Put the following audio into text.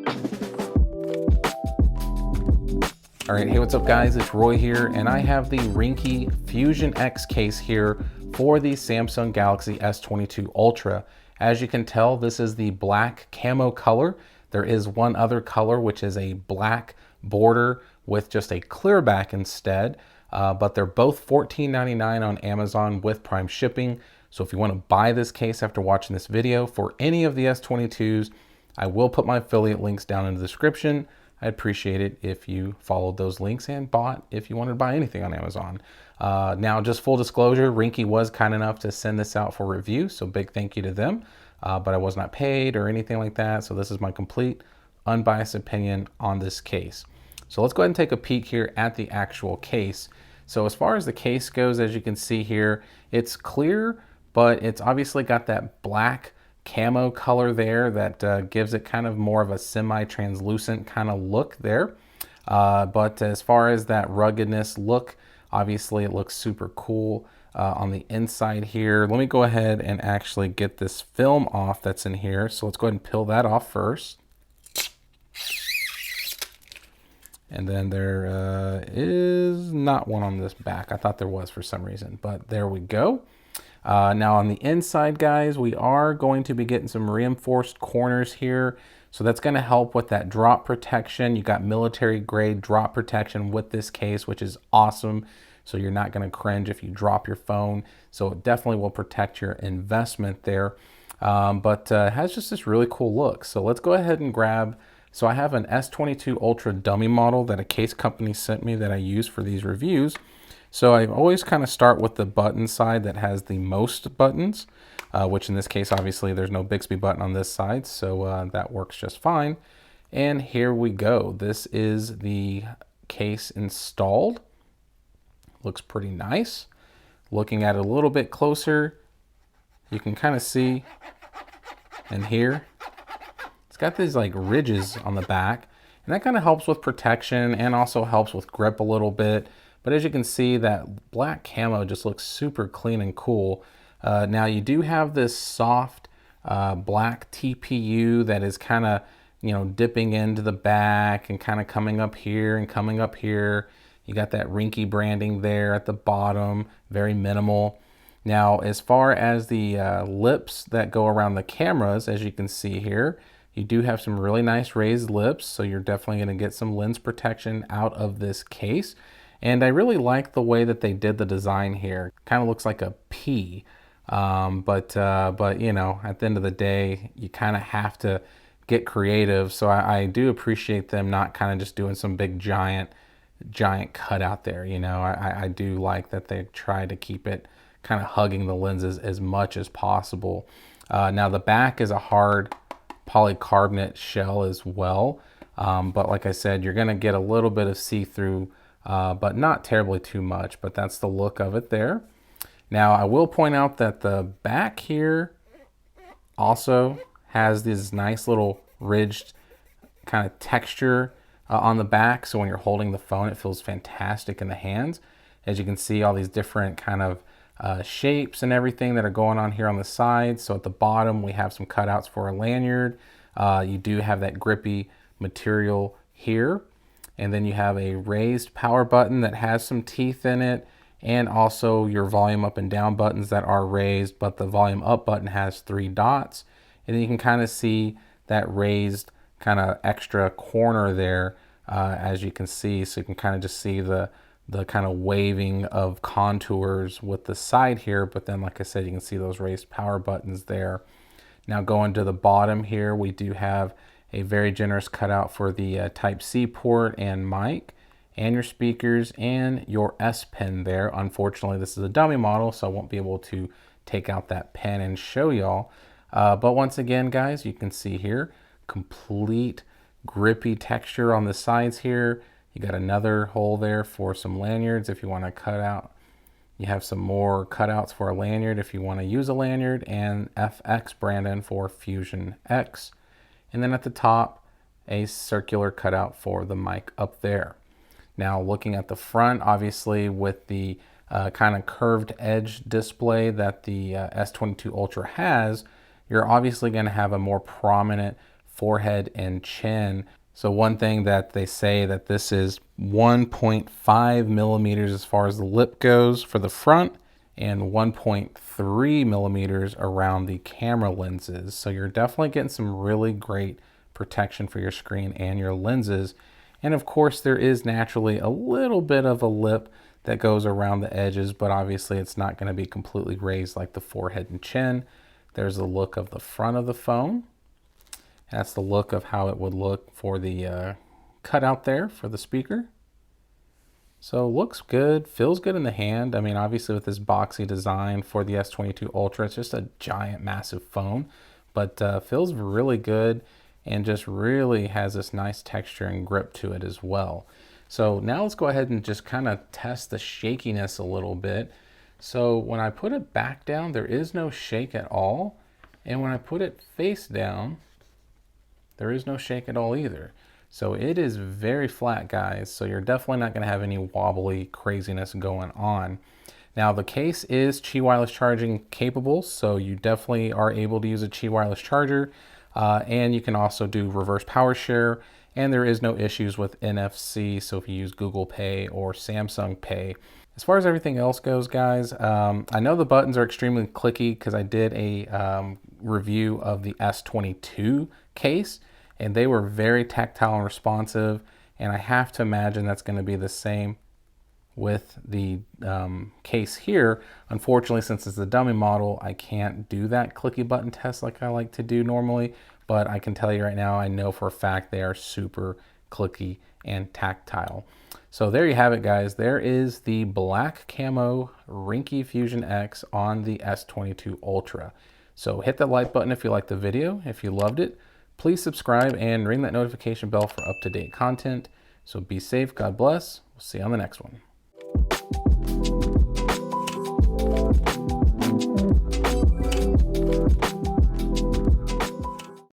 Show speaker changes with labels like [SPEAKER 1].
[SPEAKER 1] All right, hey, what's up guys? It's Roy here, and I have the Ringke Fusion X case here for the Samsung Galaxy S22 Ultra. As you can tell, this is the black camo color. There is one other color, which is a black border with just a clear back instead, but they're both $14.99 on Amazon with Prime shipping. So if you want to buy this case after watching this video for any of the S22s, I will put my affiliate links down in the description. I'd appreciate it if you followed those links and bought if you wanted to buy anything on Amazon. Now, just full disclosure, Ringke was kind enough to send this out for review, so big thank you to them. But I was not paid or anything like that, so this is my complete unbiased opinion on this case. So let's go ahead and take a peek here at the actual case. So as far as the case goes, as you can see here, it's clear, but it's obviously got that black camo color there that gives it kind of more of a semi-translucent kind of look there. But as far as that ruggedness look, obviously it looks super cool on the inside here. Let me go ahead and actually get this film off that's in here. So let's go ahead and peel that off first. And then there is not one on this back. I thought there was for some reason, but there we go. Now on the inside, guys, we are going to be getting some reinforced corners here. So that's going to help with that drop protection. You got military grade drop protection with this case, which is awesome. So you're not going to cringe if you drop your phone. So it definitely will protect your investment there. But it has just this really cool look. So let's go ahead and grab. So I have an S22 Ultra dummy model that a case company sent me that I use for these reviews. So I always kind of start with the button side that has the most buttons, which in this case, obviously there's no Bixby button on this side, so that works just fine. And here we go. This is the case installed. Looks pretty nice. Looking at it a little bit closer, you can kind of see and hear. It's got these like ridges on the back, and that kind of helps with protection and also helps with grip a little bit. But as you can see, that black camo just looks super clean and cool. Now you do have this soft black TPU that is kind of, you know, dipping into the back and kind of coming up here and coming up here. You got that Ringke branding there at the bottom, very minimal. Now, as far as the lips that go around the cameras, as you can see here, you do have some really nice raised lips, so you're definitely going to get some lens protection out of this case. And I really like the way that they did the design here. Kind of looks like a P, but you know, at the end of the day, you kind of have to get creative. So I do appreciate them not kind of just doing some big giant cutout there. You know, I do like that they try to keep it kind of hugging the lenses as much as possible. Now the back is a hard polycarbonate shell as well, but like I said, you're going to get a little bit of see-through. But not terribly too much, but that's the look of it there. Now, I will point out that the back here also has this nice little ridged kind of texture on the back. So when you're holding the phone, it feels fantastic in the hands. As you can see, all these different kind of shapes and everything that are going on here on the sides. So at the bottom, we have some cutouts for a lanyard. You do have that grippy material here. And then you have a raised power button that has some teeth in it, and also your volume up and down buttons that are raised, but the volume up button has 3 dots. And then you can kind of see that raised kind of extra corner there, as you can see. So you can kind of just see the kind of waving of contours with the side here. But then, like I said, you can see those raised power buttons there. Now going to the bottom here, we do have a very generous cutout for the Type-C port and mic, and your speakers and your S Pen there. Unfortunately, this is a dummy model, so I won't be able to take out that pen and show y'all. But once again, guys, you can see here, complete grippy texture on the sides here. You got another hole there for some lanyards if you want to cut out. You have some more cutouts for a lanyard if you want to use a lanyard, and FX branding for Fusion X. And then at the top, a circular cutout for the mic up there. Now looking at the front, obviously with the kind of curved edge display that the S22 Ultra has, you're obviously going to have a more prominent forehead and chin. So one thing that they say that this is 1.5 millimeters as far as the lip goes for the front, and 1.3 millimeters around the camera lenses. So you're definitely getting some really great protection for your screen and your lenses. And of course, there is naturally a little bit of a lip that goes around the edges, but obviously it's not going to be completely raised like the forehead and chin. There's the look of the front of the phone. That's the look of how it would look for the cutout there for the speaker. So looks good, feels good in the hand. I mean, obviously with this boxy design for the S22 Ultra, it's just a giant, massive phone, but feels really good and just really has this nice texture and grip to it as well. So now let's go ahead and just kind of test the shakiness a little bit. So when I put it back down, there is no shake at all. And when I put it face down, there is no shake at all either. So it is very flat, guys. So you're definitely not going to have any wobbly craziness going on. Now the case is Qi wireless charging capable, so you definitely are able to use a Qi wireless charger, and you can also do reverse power share, and there is no issues with NFC, so if you use Google Pay or Samsung Pay. As far as everything else goes, guys, I know the buttons are extremely clicky because I did a review of the S22 case, and they were very tactile and responsive, and I have to imagine that's going to be the same with the case here. Unfortunately, since it's a dummy model, I can't do that clicky button test like I like to do normally, but I can tell you right now, I know for a fact they are super clicky and tactile. So there you have it, guys. There is the black camo Ringke Fusion X on the S22 Ultra. So hit that like button if you liked the video. If you loved it, please subscribe and ring that notification bell for up-to-date content. So be safe, God bless. We'll see you on the next one.